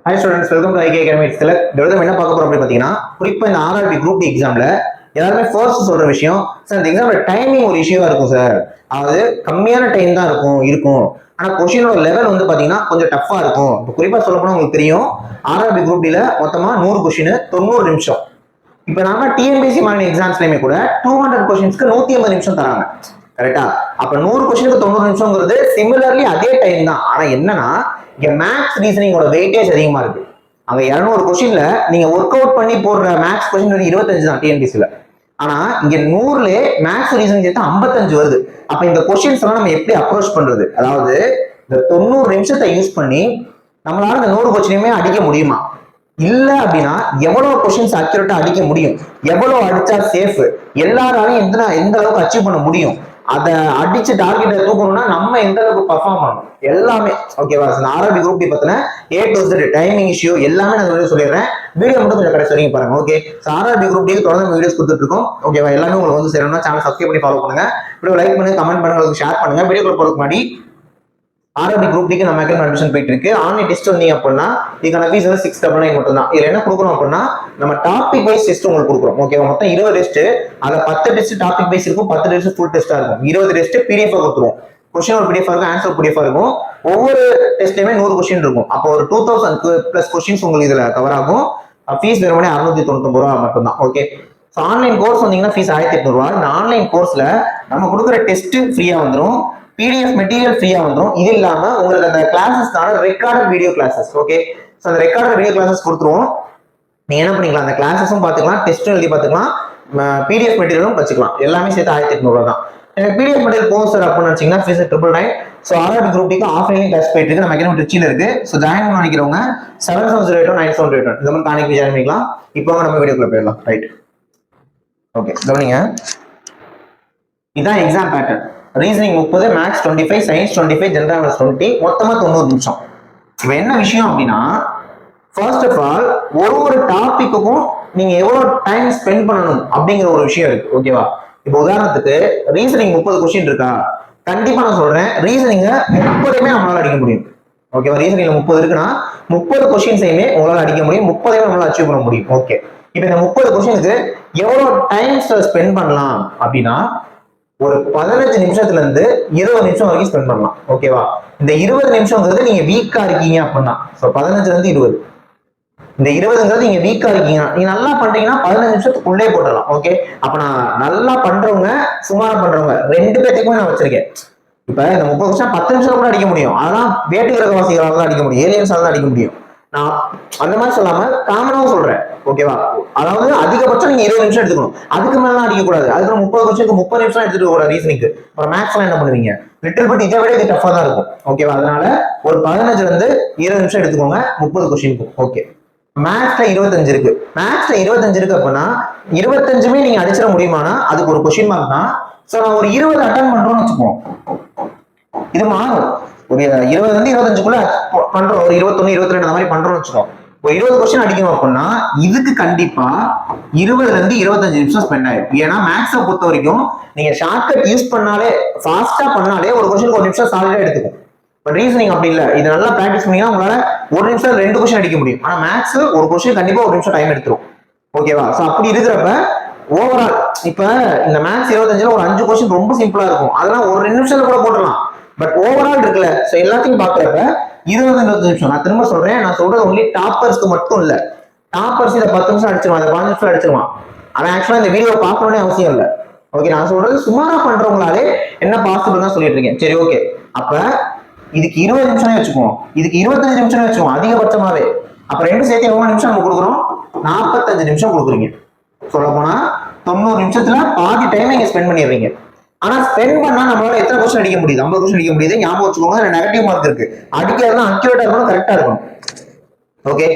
Hi students, welcome to IK Academy. என்ன பார்க்க போறோம் அப்படி பார்த்தீங்கன்னா, குறிப்பா இந்த RRB குரூப் டி எக்ஸாம்ல எல்லாருமே ஃபர்ஸ்ட் சொல்ற விஷயம், சார் இந்த எக்ஸாம்ல டைமிங் ஒரு இஷ்யூவா இருக்கும் சார். அதாவது கம்மியான டைம் தான் இருக்கும். ஆனா கொஸ்டினோட லெவல் வந்து பாத்தீங்கன்னா கொஞ்சம் டஃப்பா இருக்கும். இப்போ குறிப்பா சொல்ல போனா உங்களுக்கு தெரியும், RRB குரூப் டில மொத்தமா 100 கொஸ்டின் 90 நிமிஷம். இப்போ நாம டிஎன்பிஎஸ்சி மாதிரி எக்ஸாம்ஸ்லயுமே கூட 200 கொஸ்டின்ஸ்க்கு 180 நிமிஷம் தராங்க. கரெக்டா? அப்ப 100 கொஸ்டினுக்கு 90 நிமிஷம்ங்கிறது சிமிலர்லி அதே டைம் தான். ஆனா என்னன்னா இங்க மேத்ஸ் ரீசனிங்கோட வெயிட்டேஜ் அதிகமா இருக்கு. அங்க 200 கொஸ்டின்ல நீங்க ஒர்க் அவுட் பண்ணி போடுற மேத்ஸ் கொஸ்டின் 25 தான் டிஎன்பிஎஸ்சில. ஆனா இங்க 100ல மேத்ஸ் ரீசனிங் சேர்த்து 55 வருது. அப்ப இந்த கொஸ்டின்ஸ் எல்லாம் நம்ம எப்படி அப்ரோச் பண்றது? அதாவது இந்த 90 நிமிஷத்தை யூஸ் பண்ணி நம்மளால இந்த 100 கொஸ்டினுமே அடிக்க முடியுமா? இல்ல அப்படின்னா எவ்வளவு கொஸ்டின்ஸ் அக்யூரேட்டா அடிக்க முடியும், எவ்வளவு அடிச்சா சேஃப், எல்லாராலையும் எந்த அளவுக்கு அச்சீவ் பண்ண முடியும், அதை அடிச்சு டார்கெட்டை தூக்கணும்னா நம்ம எந்த அளவுக்கு பர்ஃபார்ம் பண்ணணும், எல்லாமே ஓகேவா? RRB குரூப் டி பத்தின A to Z timing issue எல்லாமே நான் சொல்லிடுறேன். வீடியோ மட்டும் கொஞ்சம் கடைசி வரைக்கும் பாருங்க. ஓகே, RRB குரூப் டி தொடர்ந்து வீடியோஸ் கொடுத்துட்டு இருக்கோம். ஓகேவா? எல்லாமே உங்களுக்கு வந்து சேரணும்னா சேனல் சப்ஸ்கிரைப் பண்ணி ஃபாலோ பண்ணுங்க. வீடியோ லைக் பண்ணுங்க, கமெண்ட் பண்ணுங்க, ஷேர் பண்ணுங்க. வீடியோ போறதுக்கு முன்னாடி RRB குரூப் டிக்கு நம்ம அட்மிஷன் போயிட்டு இருக்கு. ஆன்லைன் டெஸ்ட் வந்தீங்க அப்படின்னா இதுக்கான ஃபீஸ் வந்து 699 மட்டும் தான். இதுல என்ன கொடுக்குறோம் அப்படின்னா நம்ம டாபிக் வைஸ் டெஸ்ட் உங்களுக்கு கொடுக்குறோம். ஓகேவா? மொத்தம் 20 டெஸ்ட், அதுல 10 டெஸ்ட் டாபிக் வைஸ் இருக்கும், 10 டெஸ்ட் ஃபுல் டெஸ்டா இருக்கும். 20 டெஸ்ட் PDF கொடுத்துருவோம். கொஸ்டின் ஒரு PDF இருக்கும், ஆன்சர் PDF இருக்கும். ஒவ்வொரு டெஸ்ட்லயுமே 100 கொஸ்டின் இருக்கும். அப்போ ஒரு 2000 பிளஸ் கொஸ்டின்ஸ் உங்களுக்கு இதுல கவர் ஆகும். ஃபீஸ் வெறுமனே 699 ரூபா மட்டும் தான். ஓகே, ஆன்லைன் கோர்ஸ் வந்தீங்கன்னா ஃபீஸ் 1800 ரூபா. இந்த ஆன்லைன் கோர்ஸ்ல நம்ம கொடுக்குற டெஸ்ட் ஃப்ரீயா வந்துடும், PDF மெட்டீரியல் ஃப்ரீயா வந்துடும். இது இல்லாம உங்களுக்கு அந்த கிளாஸஸ்க்கான recorded video classes. Okay, so அந்த ரெக்கார்டட் வீடியோ கிளாஸஸ் கொடுத்துருவோம். நீங்க என்ன பண்ணிக்கலாம், அந்த கிளாஸஸும் பார்த்துக்கலாம், டெஸ்ட்டும் எழுதி பார்த்துக்கலாம், PDF மெட்டீரியலும் வச்சுக்கலாம். எல்லாமே சேர்த்து 1800 ரூபா தான். எனக்கு PDF மெட்டீரியல் போகும் சார் அப்படின்னு நினைச்சீங்கன்னா ஃபீஸ் 999. ஸோ RRB குரூப் டிக்கு ஆஃப்லைன் கிளாஸ் போயிட்டு இருக்கு. நம்ம அகாடமி ட்ரிச்சியில் இருக்கு. ஸோ ஜாயின் பண்ண நினைக்கிறவங்க 77089781 இந்த மாதிரி காணிக்கு ஜாயின் பண்ணிக்கலாம். இப்போ நம்ம வீடியோக்குள்ள போயிடலாம். ரைட், ஓகே, கவனிங்க. இதுதான் exam pattern. Reasoning 30, maths 25, science 25, general awareness 20, மொத்தமா 90 நிமிஷம். இப்போ என்ன விஷயம் அப்படின்னா, ஃபர்ஸ்ட் ஆஃப் ஆல் ஒரு டாபிக்குக்கும் நீங்க எவ்வளவு டைம் ஸ்பெண்ட் பண்ணணும் அப்படிங்கிற ஒரு விஷயம் இருக்கு. ஓகேவா? இப்போ உதாரணத்துக்கு ரீசனிங் 30 கொஸ்டின் இருக்கா, கண்டிப்பா நான் சொல்றேன் ரீசனிங்க 30மே நம்மளால அடிக்க முடியும். ஓகேவா? ரீசனிங்ல 30 இருக்குன்னா 30 கொஸ்டின்ஸையுமே உங்களால அடிக்க முடியும், 30மே நம்மளால அச்சீவ் பண்ண முடியும். ஓகே, இப்போ இந்த 30 கொஸ்டினுக்கு எவ்வளவு டைம் ஸ்பெண்ட் பண்ணலாம் அப்படின்னா ஒரு 15 நிமிஷத்துல இருந்து 20 நிமிஷம் வரைக்கும் ஸ்பெண்ட் பண்ணலாம். ஓகேவா? இந்த 20 நிமிஷம்ங்கிறது நீங்க வீக்கா இருக்கீங்க அப்படின்னா, 15ல இருந்து 20, இந்த 20ங்கிறது நீங்க வீக்கா இருக்கீங்க, நீங்க நல்லா பண்றீங்கன்னா 15 நிமிஷத்துக்குள்ளே போட்டுடலாம். ஓகே, அப்ப நான் நல்லா பண்றவங்க சுமாரா பண்றவங்க ரெண்டு பேத்துக்குமே நான் வச்சிருக்கேன். இப்ப இந்த 30 வருஷம் 10 நிமிஷம் கூட அடிக்க முடியும். அதெல்லாம் வேட்டு கிரகவாசிகளால தான் அடிக்க முடியும், ஏலியன்ஸால தான் அடிக்க முடியும். நான் அந்த மாதிரி சொல்லாம காமனாவும் சொல்றேன். ஓகேவா? அதாவது அதிகபட்சம் நீங்க 20 நிமிஷம் எடுத்துக்கணும், அதுக்கு மேல அடிக்க கூடாது. அதுக்கு 30 கொஸ்டினுக்கு 30 நிமிஷம் எடுத்துட்டு கூட ரீசனிங்க்கு. அப்புறம் மேத்ஸ் எல்லாம் என்ன பண்ணுவீங்க, லிட்டில் பட் இதை விட இது டஃபா தான் இருக்கும். ஓகேவா? அதனால ஒரு 15ல இருந்து 20 நிமிஷம் எடுத்துக்கோங்க 30 கொஸ்டினுக்கு. ஓகே, மேத்ஸ்ல 25 இருக்கு, மேத்ஸ்ல 25 இருக்கு அப்படின்னா 25மே நீங்க அடிச்சிட முடியுமானா அதுக்கு ஒரு கொஸ்டின் மார்க் தான். சோ நான் ஒரு 20 அட்டன் பண்றோம்னு வச்சுப்போம், இது மாறும். ஒரு 20 இருந்து 25க்குள்ள பண்றோம், ஒரு 21, 22 அந்த மாதிரி பண்றோம்னு வச்சுக்கோம். ஒரு 20 கொஸ்டின் அடிக்கணும் அப்படின்னா இதுக்கு கண்டிப்பா 20ல இருந்து 25 நிமிஷம் ஸ்பெண்ட் ஆயிடும். ஏன்னா மேத்ஸை பொறுத்த வரைக்கும் நீங்க ஷார்ட்கட் யூஸ் பண்ணாலே, ஃபாஸ்டா பண்ணாலே ஒரு கொஸ்டின் 1 நிமிஷம் சாலிடா எடுத்துக்கும். பட் ரீசனிங் அப்படி இல்லை, இது நல்லா ப்ராக்டிஸ் பண்ணீங்கன்னா உங்களால 1 நிமிஷம் 2 கொஸ்டின் அடிக்க முடியும். ஆனா மேத்ஸ் ஒரு கொஸ்டின் கண்டிப்பா 1 நிமிஷம் டைம் எடுத்துரும். ஓகேவா? சோ அப்படி இருக்கிறப்ப ஓவரால் இப்ப இந்த மேத்ஸ் 25ல ஒரு 5 கொஸ்டின் ரொம்ப சிம்பிளா இருக்கும், அதெல்லாம் ஒரு 2 நிமிஷத்துல கூட போட்டுடலாம். பட் ஓவரால் இருக்குல்ல, சோ எல்லாத்தையும் பாக்குறப்ப 20-25 நிமிஷம். நான் திரும்ப சொல்றேன், நான் சொல்றது ஒன்லி டாப்பர்ஸ்க்கு மட்டும் இல்ல. டாப்பர்ஸ் இதை 10 நிமிஷம் அடிச்சிருவான், அதை 15 நிமிஷம் அடிச்சிருவான். அவன் ஆக்சுவலா இந்த வீடியோ பார்க்கணும்னே அவசியம் இல்லை. ஓகே, நான் சொல்றது சுமாரா பண்றவங்களாலே என்ன பாசிபிள் தான் சொல்லிட்டு இருக்கேன். சரி, ஓகே, அப்ப இதுக்கு 20 நிமிஷம் வச்சுக்குவோம், இதுக்கு 25 நிமிஷம் வச்சுக்குவோம் அதிகபட்சமாவே. அப்ப ரெண்டு சேர்த்து எவ்வளவு நிமிஷம் நம்ம கொடுக்குறோம், 45 நிமிஷம் கொடுக்குறீங்க. சொல்ல போனா 90 நிமிஷத்துல பாதி டைம் நீங்க ஸ்பெண்ட் பண்ணிடுறீங்க. ஆனா ஸ்பெண்ட் பண்ணா நம்மளால எத்தனை கொஸ்டின் அடிக்க முடியுது, 50 கொஸ்டின் அடிக்க முடியுது. ஞாபகம் வச்சுக்கோங்க, நெகட்டிவ் மார்க் இருக்கு. அடிக்கிறதுலாம் அக்யூரேட்டா இருக்கணும், கரெக்டா இருக்கணும். ஓகே,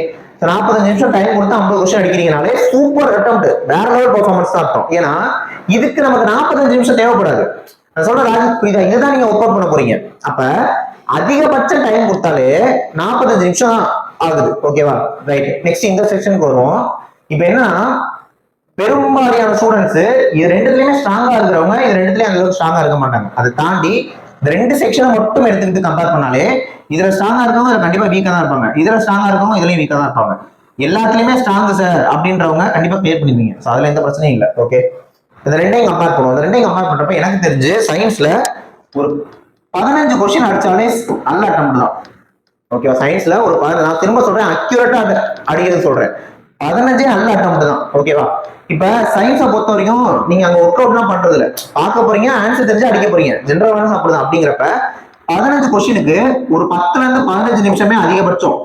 45 நிமிஷம் டைம் கொடுத்து 50 கொஸ்டின் அடிக்கிறீங்கனாலே சூப்பர் அட்டெம்ப்ட், வேற லெவல் பெர்ஃபார்மன்ஸ் தான் அர்த்தம். ஏன்னா இதுக்கு நமக்கு 45 நிமிஷம் தேவைப்படாது. நான் சொல்ற லாஜிக் புரியுதா? இதுதான் நீங்க ஒர்க் அவுட் பண்ண போறீங்க. அப்ப அதிகபட்ச டைம் கொடுத்தாலே 45 நிமிஷம் ஆகுது. ஓகேவா? ரைட், நெக்ஸ்ட் இந்த செக்ஷனுக்கு வருவோம். இப்ப என்ன, பெரும்பாலான ஸ்டூடெண்ட்ஸ் இது ரெண்டுலயுமே ஸ்ட்ராங்கா இருக்கிறவங்க இது ரெண்டுலயும் அந்த அளவுக்கு ஸ்ட்ராங்கா இருக்க மாட்டாங்க. அதை தாண்டி இந்த 2 செக்ஷனை மட்டும் எடுத்துக்கிட்டு கம்பேர் பண்ணாலே இதுல ஸ்ட்ராங்கா இருக்கவங்க கண்டிப்பா வீக்கா தான் இருப்பாங்க, இதுல ஸ்ட்ராங்கா இருக்கவங்க இதுலயும் வீக்கா தான் இருப்பாங்க. எல்லாத்துலயுமே ஸ்ட்ராங் சார் அப்படின்றவங்க கண்டிப்பா கிளியர் பண்ணிருப்பீங்க. அதுல எந்த பிரச்சனையும் இல்லை. ஓகே, இந்த ரெண்டையும் கம்பேர் பண்ணுவோம். இந்த ரெண்டையும் கம்பேர் பண்றப்ப எனக்கு தெரிஞ்சு சயின்ஸ்ல ஒரு 15 கொஸ்டின் அடிச்சாலே நல்ல அட்டம் தான். ஓகேவா? சயின்ஸ்ல ஒரு நான் திரும்ப சொல்றேன், அக்யூரேட்டா அடிக்கிறது சொல்றேன், 15 நல்ல அட்டம் தான். ஓகேவா? இப்ப சயின்ஸை பொறுத்த வரைக்கும் நீங்க அங்க ஒர்க் அவுட் எல்லாம் பண்றது இல்ல, பார்க்க போறீங்க, ஆன்சர் தெரிஞ்சு அடிக்க போறீங்க, ஜென்ரல் அவேர்னஸ் அப்படிதான். அப்படிங்கிறப்ப 15 கொஸ்டினுக்கு ஒரு 10ல இருந்து 15 நிமிஷமே அதிகபட்சம்.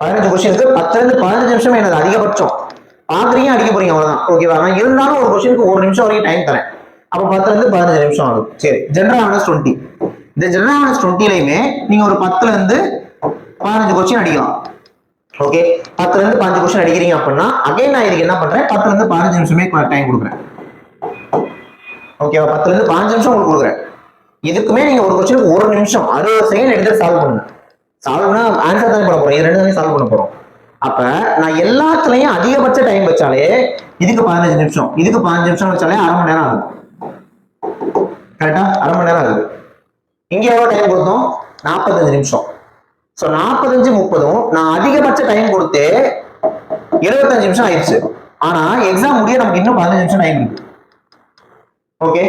15 கொஸ்டினுக்கு 10ல இருந்து 15 நிமிஷமே என்னது அதிகபட்சம். பாக்குறீங்க, அடிக்க போறீங்க, அவ்வளவுதான். ஓகேவா? நான் இருந்தாலும் ஒரு கொஸ்டினுக்கு 1 நிமிஷம் வரைக்கும் டைம் தரேன். அப்ப 10ல இருந்து 15 நிமிஷம் ஆகும். சரி, ஜெனரல் அவேர்னஸ் 20. இந்த ஜெனரல் அவேர்னஸ் 20லயுமே நீங்க ஒரு 10ல இருந்து 15 கொஸ்டின் அடிக்கலாம். ஓகே, 10ல இருந்து 15 கொஸ்டின் அடிக்கிறீங்க அப்படின்னா அகைன் நான் இதுக்கு என்ன பண்றேன், 10ல இருந்து 15 நிமிஷமே டைம் கொடுக்குறேன். ஓகேவா? 10ல இருந்து 15 நிமிஷம் உங்களுக்கு கொடுக்குறேன். இதுக்குமே நீங்க ஒரு கொஸ்டினுக்கு 1 நிமிஷம் 60 செகண்ட் எடுத்து சால்வ் பண்ணுங்க. சால்வ்னா ஆன்சர் தான் பண்ண போறோம், இது 2 தானே சால்வ் பண்ண போறோம். அப்ப நான் எல்லாத்துலயும் அதிகபட்ச டைம் வச்சாலே இதுக்கு 15 நிமிஷம், இதுக்கு 15 நிமிஷம் வச்சாலே அரை மணி நேரம் ஆகும். கரெக்டா? அரை மணி நேரம் ஆகுது. இங்க எவ்வளவு டைம் கொடுத்தோம்? 45 நிமிஷம். சோ 45 30 நான் அதிகபட்ச டைம் கொடுத்து 75 நிமிஷம் ஆயிடுச்சு. ஆனா எக்ஸாம் முடிய நமக்கு இன்னும் 15 நிமிஷம் டைம் இருக்கு. ஓகே,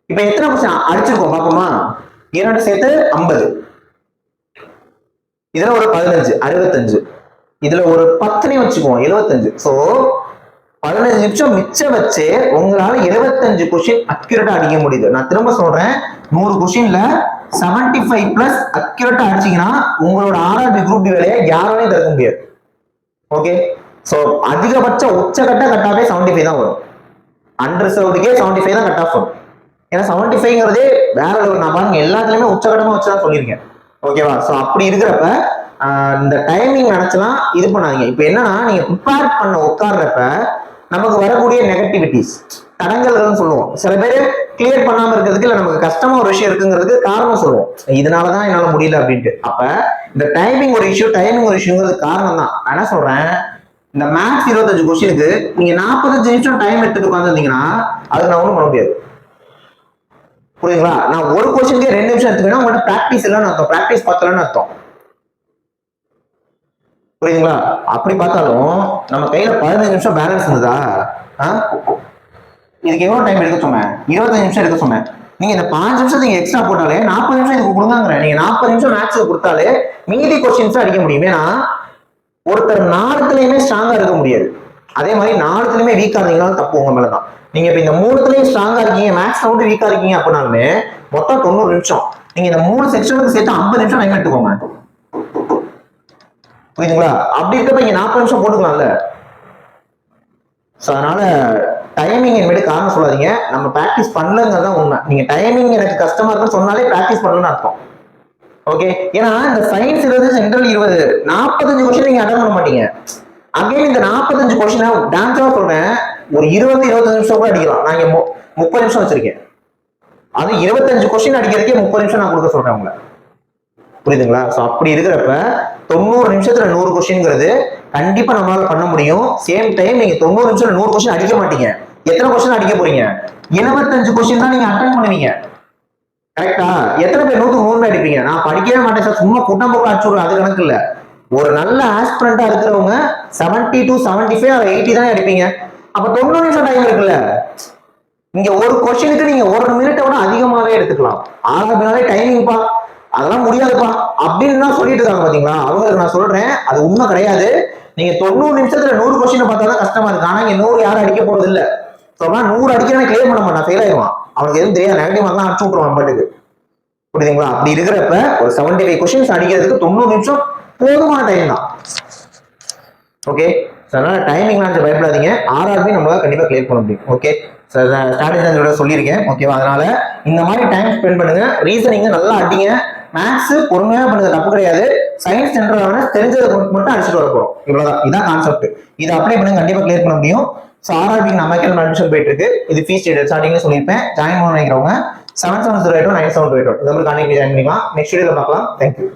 இப்ப எத்தனை கொஸ்டின் அடிச்சிருக்கோம் பாப்போமா? 2 சேர்த்து 50, இதுல ஒரு 15 65, இதுல ஒரு 10 வச்சுக்குவோம் 75. சோ 15 நிமிஷம் மிச்சம் வச்சு உங்களால 25 கொஸ்டின் அக்யூரேட்டா அடிக்க முடியுது. நான் திரும்ப சொல்றேன், 100 கொஸ்டின்ல 75 பிளஸ் அக்யூரேட்டா அடிச்சீங்கன்னா உங்களோட ஆர்ஆர்பி குரூப் டி வேலையை யாராலையும் தடுக்க முடியாது. ஓகே, சோ அதிகபட்ச உச்சகட்ட கட் ஆஃபே 75 தான் வரும். அன்ரிசர்வ்டுக்கே 75 தான் கட் ஆஃப் வரும். ஏன்னா 75ங்கிறதே வேற லெவல். நான் பாருங்க எல்லாத்துலயுமே உச்சகட்டமா வச்சுதான் சொல்லியிருக்கேன். ஓகேவா? சோ அப்படி இருக்கிறப்ப இந்த டைமிங் நினைச்சலாம் இது பண்ணாதீங்க. இப்ப என்னன்னா, நீங்க ப்ரிப்பேர் பண்ண உட்கார்றப்ப நமக்கு வரக்கூடிய நெகட்டிவிட்டிஸ் தடங்கல்கள்னு சொல்லுவோம். சில பேர் கிளியர் பண்ணாம இருக்கிறதுக்கு இல்ல நமக்கு கஷ்டமா ஒரு விஷயம் இருக்குங்கிறதுக்கு காரணம் சொல்லுவோம், இதனாலதான் என்னால முடியல அப்படின்ட்டு. அப்ப இந்த டைமிங் ஒரு இஷ்யூ, டைமிங் ஒரு இஷ்யூங்கிறது காரணம் தான். நான் என்ன சொல்றேன், இந்த மேத்ஸ் 25 கொஸ்டினுக்கு நீங்க 45 நிமிஷம் டைம் எடுத்துட்டு உட்காந்துருந்தீங்கன்னா அது நான் ஒண்ணும் பண்ண முடியாது. புரியுதுங்களா? நான் ஒரு கொஸ்டினுக்கு 2 நிமிஷம் எடுத்துக்கணும், உங்கள்கிட்ட பிராக்டிஸ் இல்லைன்னு அர்த்தம், பிராக்டிஸ் பத்தலன்னு அர்த்தம். புரியுதுங்களா? அப்படி பார்த்தாலும் நம்ம கையில 15 நிமிஷம் பேலன்ஸ் இருந்ததா? இதுக்கு எவ்வளவு டைம் எடுக்க சொன்னேன்? 25 நிமிஷம் எடுக்க சொன்னேன். நீங்க இந்த 5 நிமிஷம் நீங்க எக்ஸ்ட்ரா போட்டாலே 40 நிமிஷம் இதுக்கு கொடுங்கிறேன். நீங்க 40 நிமிஷம் மேட்ச் கொடுத்தாலே மீதி கொஸ்டின்ஸ் அடிக்க முடியும். ஏன்னா ஒருத்தர் 4த்துலயுமே ஸ்ட்ராங்கா இருக்க முடியாது. அதே மாதிரி 4த்துலயுமே வீக்கா இருந்தீங்கன்னா தப்பு உங்க மேலதான். நீங்க இப்ப இந்த 3த்துலயும் ஸ்ட்ராங்கா இருக்கீங்க, மேக்ஸ் வந்து வீக்கா இருக்கீங்க அப்படின்னாலுமே மொத்தம் 90 நிமிஷம். நீங்க இந்த 3 செக்ஷனுக்கு சேர்த்து 50 நிமிஷம் டைம் எடுத்துக்கோங்க. புரியுதுங்களா? அப்படி இருக்கப்ப இங்க 40 நிமிஷம் போட்டுக்கலாம்ல. அதனால டைமிங் என்பது காரணம் சொல்லாதீங்க, நம்ம பிராக்டிஸ் பண்ணலங்கிறதான் உண்மை. நீங்க டைமிங் எனக்கு கஷ்டமா இருக்குன்னு சொன்னாலே பிராக்டிஸ் பண்ணணும்னு அர்த்தம். ஓகே, ஏன்னா இந்த சயின்ஸ் 20 ஜென்ரல் 20 45 கொஸ்டின் நீங்க அட்டன் பண்ண மாட்டீங்க. அகைன் இந்த 45 கொஸ்டின் டான்ஸா சொல்றேன், ஒரு 20-25 நிமிஷம் கூட அடிக்கலாம். நான் இங்க 30 நிமிஷம் வச்சிருக்கேன். அது 25 கொஸ்டின் அடிக்கிறதுக்கே 30 நிமிஷம் நான் கொடுக்க சொல்றேன் உங்களை. புரியுதுங்களா? சோ அப்படி இருக்கிறப்ப 90 நிமிஷத்துல 100 கொஸ்டின்ங்கிறது கண்டிப்பா நம்மளால பண்ண முடியும். சேம் டைம் நீங்க 90 நிமிஷத்துல 100 கொஸ்டின் அடிக்க மாட்டீங்க. எத்தனை கொஸ்டின் அடிக்க போறீங்க? 75 கொஸ்டின் தான் நீங்க அட்டன் பண்ணுவீங்க. கரெக்டா? எத்தனை பேர் 100க்கு 100 அடிப்பீங்க? நான் படிக்கவே மாட்டேன் சார், சும்மா கூட்டம் போக்க அடிச்சுடுறேன், அது கணக்கு இல்ல. ஒரு நல்ல ஆஸ்பிரண்டா இருக்கிறவங்க 70 to 75 or 80 தான் அடிப்பீங்க. அப்ப 90 நிமிஷம் டைம் இருக்குல்ல. இங்க ஒரு கொஸ்டினுக்கு நீங்க 1 மினிட்டை விட அதிகமாவே எடுத்துக்கலாம். ஆரம்பினாலே டைமிங் பா, அதெல்லாம் முடியாதுப்பா அப்படின்னு தான் சொல்லிட்டு இருக்காங்க பாத்தீங்களா? அவங்களுக்கு நான் சொல்றேன், அது உண்மை கிடையாது. நீங்க 90 நிமிஷத்துல 100 கொஸ்டின் பார்த்தாதான் கஷ்டமா இருக்கு. ஆனா இங்க 100 யாரும் அடிக்க போறது இல்ல. 100 அடிக்கிறவன் கிளியர் பண்ண மாட்டான், ஃபெயில் ஆயிடுவான். அவனுக்கு எதுவும் தெரியாது, நெகட்டிவ் மார்க் தான் அடிச்சு விட்டுருவான் பாட்டுக்கு. புரியுதுங்களா? அப்படி இருக்கிறப்ப ஒரு 75 கொஸ்டின்ஸ் அடிக்கிறதுக்கு 90 நிமிஷம் போதுமான டைம் தான். ஓகே, அதனால டைமிங் நான் பயப்படாதீங்க. ஆர்ஆர்பி நம்மளால கண்டிப்பா கிளியர் பண்ண முடியும். ஓகே, ஸ்ட்ராட்டஜி சொல்லியிருக்கேன். ஓகேவா? அதனால இந்த மாதிரி டைம் ஸ்பெண்ட் பண்ணுங்க. ரீசனிங் நல்லா அடிங்க. மேத்ஸ் பொறுமையா பண்ணுறது தப்பு கிடையாது. சயின்ஸ் ஜென்ரல் தெரிஞ்சதை மட்டும் அடிச்சுட்டு வர போறோம். இவ்வளவுதான், இதான் கான்செப்ட். இதை அப்ளை பண்ணுங்க, கண்டிப்பா கிளியர் பண்ண முடியும். ஸோ ஆர்ஆர்பி நம்ம அட்மிஷன் போயிட்டு இருக்கு. இது ஃபீஸ் ஸ்டார்டிங்ல சொல்லியிருப்பேன். ஜாயின் பண்ண நினைக்கிறவங்க 7708 9728 இந்த மாதிரி கான்டெக்ட் ஜாயின் பண்ணிக்கலாம். நெக்ஸ்ட் வீடியோல பார்க்கலாம். தேங்க்யூ.